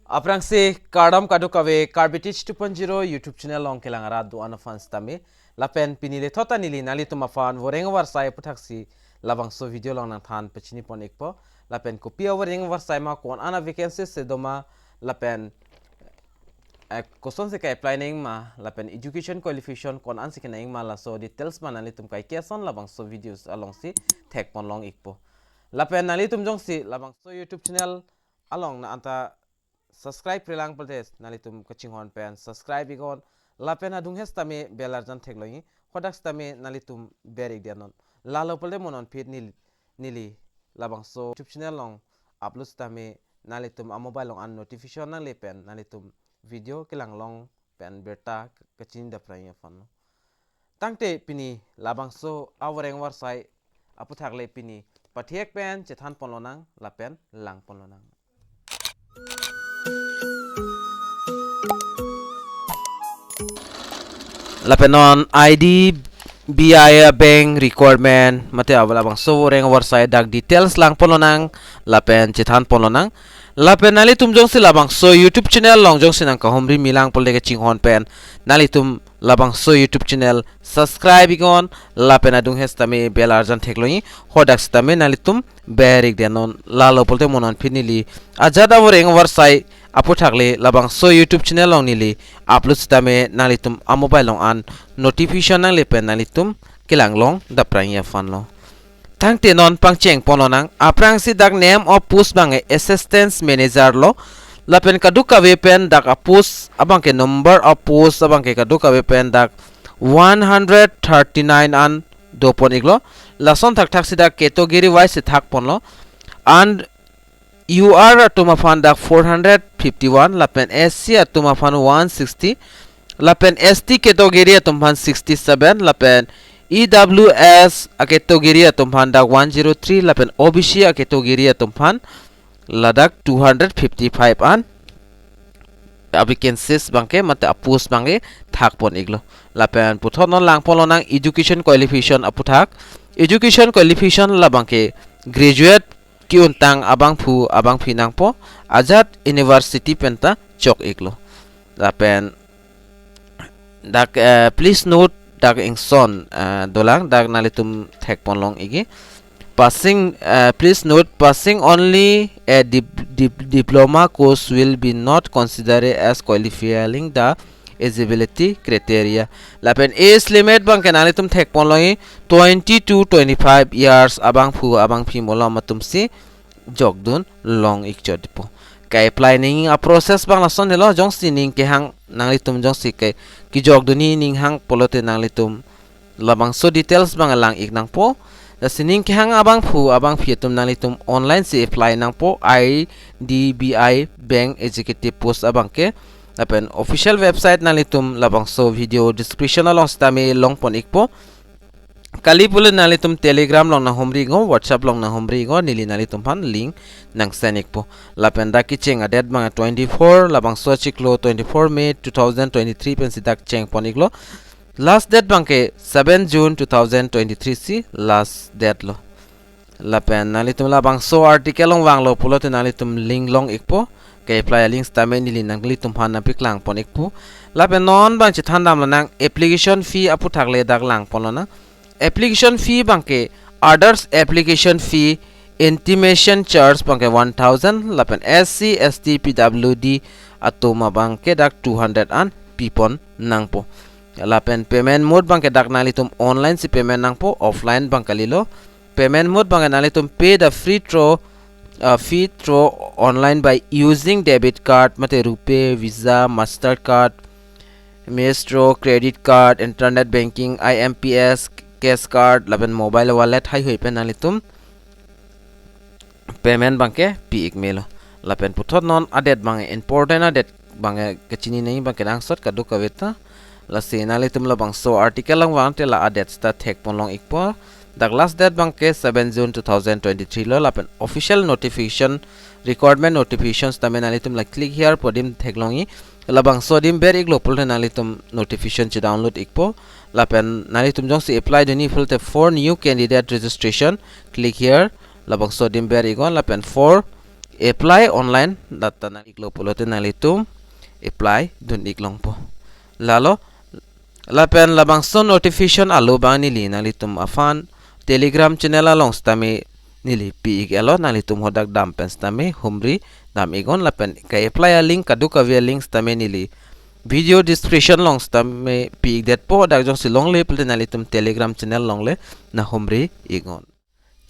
Aprangsi KARDOM kadukawe Karbitich 2.0 YouTube channel long kelangara duana fans tame lapen pinile thota nili nali tumafan VORENG AWARSAI puthaksi labangso video long nang than pechini pon ekpo lapen kopia VORENG AWARSAI ma kon ana vacancies se doma lapen question se ka apply ning ma lapen education qualification kon an sikena ing ma la so details ma nali tum kai keson labangso videos along si thek pon long ekpo lapen nali tum jong si labangso YouTube channel along na anta subscribe prelang paldes nalitum kaching hon pen subscribe igon lapen adung hes tame belarjan thekloi khodax tame nalitum berik dianon lalo palde monon pit nili labangso YouTube channel long upload tame nalitum a mobile long an notification nang lepen nalitum video kelang long pen berta kaching da pranya fan tangte pini labangso AWARSAI AWARSAI APHUTHAK le pini pathiek pen chethan ponlonang lapen lang ponlonang lapenon IDBI bank requirement mate AWARSAI VORENG AWARSAI dak details lang polonang lapen chethan polonang lapen nali tumjong si labangso YouTube channel longjong sinang kahomri milang poldeke chinghon pen nali tum labangso YouTube channel subscribe igon lapen adung hestame belarjan thekloi hodak stame nali tum berik denon lalo polte monon pinili ajada VORENG AWARSAI APHUTHAK le labangso YouTube channel long nili upload stame nalitum a mobile long an notification nang lepen nalitum kilang long da pranya fan lo tangte non pangcheng pononang aprang si dak name of post bang assistant manager lo lapen kaduka wepen dak a post abang ke number of post abang ke kaduka wepen dak 139 an dopon iglo lason thak thak si dak category wise thak pon lo and you are atumafan dak 451 lapen SC atumafan 160 lapen ST category atumfan 67 lapen EWS category atumfan dak 103 lapen OBC category atumfan ladak 255 an vacancies bangke mate apus bangke thak pon iglo lapen puthon lang polonang education qualification APHUTHAK education qualification labangke graduate kiuntang abang pinang po Azad University penta chok iklo lapen dak please note dak ingson dolang dak nalitum thek ponlong igi passing please note passing only a diploma course will be not considered as qualifying the eligibility criteria lapen age limit bang kenali tum thek ponloi 20 to 25 years abang phi mola matum si jogdun long ikchodipo kai planning a process bang la son lo jong si ning kehang nang litum jong si kai ki jogduni ning hang polote nang litum labang so details bang lang ik nang po da sining kehang abang phi tum nang litum online si apply nang po IDBI bank executive post abang ke lapen official website nalitum labangso video description along stame long pon ikpo kali pula nalitum telegram long na homri ngo whatsapp long na homri ngo nili nalitum pan link nang senik po lapen da kicheng adet mga 24 labangso chiklo 24 May 2023 pen sidak cheng pon iklo last date bangke 7 June 2023 si last date lo lapen nalitum labangso article long wanglo pulo te nalitum link long ikpo kay apply links tame nili nang litum phan na piklang pon ekpu lapen non bang chi thandam nang application fee APHUTHAK le dak lang pon na application fee bangke others application fee intimation charge bangke 1000 lapen SC ST PWD atoma bangke dak 200 an pipon nang po lapen payment mode bangke dak nalitum online si payment nang po offline bangkalilo payment mode bangke nalitum pay the free throw online by using debit card mate rupee visa mastercard maestro credit card internet banking IMPS cash card laben mobile wallet hai hoi pen nalitum payment bangke pi ikmelo lapen puthot non adet bang important adet bang kachini nei bang kedang sot kadu kaweta la se nalitum la bang so article lang wang te la adet sta thek ponlong ikpo dak last date bangke 7 June 2023 lo lapen official notification requirement notifications tamen nalitum la click here podim theklongi labang sodim ber iglo pul nalitum notification chi download ikpo lapen nalitum jong si apply doni full te for new candidate registration click here labang sodim ber igon lapen for apply online data nang iklo polote nalitum apply dun iklong po lalo lapen labangso notification alo bang nili nalitum afan telegram channel along stami nili pi alo nalitum hodak dampen stami humri dam igon lapen ka apply a link kadu ka via link stami nili video description long stami pi det po dak jong silong le plte nalitum telegram channel long le na humri igon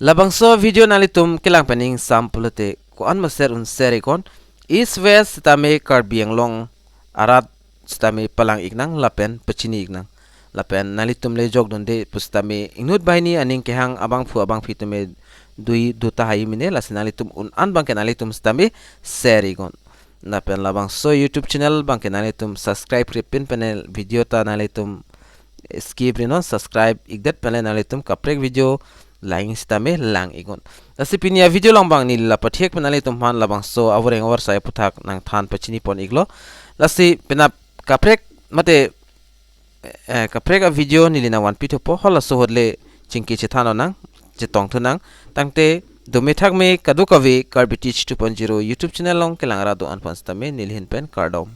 labangso video nalitum kilang pening sampulote ko an maser un serikon east west stami karbiang long arat stami palang ignang lapen pechini ignang lapen nalitum le jog donde pustami inut baini aning kehang abang fu abang fitume dui duta hayi mine lasinalitum un an bang kenalitum stami serigon lapen labang so YouTube channel bang kenalitum subscribe ripin panel video ta nalitum skip rinon subscribe igdat panel nalitum kaprek video laing stame lang igon asipinia video lang bang nila pathek panalitum han labang so awareng AWARSAI APHUTHAK nang than pachini pon iglo lasi penap kaprek mate kaprek a video nilina wan pito po hola so hodle chingki chethano nang chetong thunang tangte domethak me kadukavi karbitich 2.0 YouTube channel long kelangra do anpans tame nilhin pen KARDOM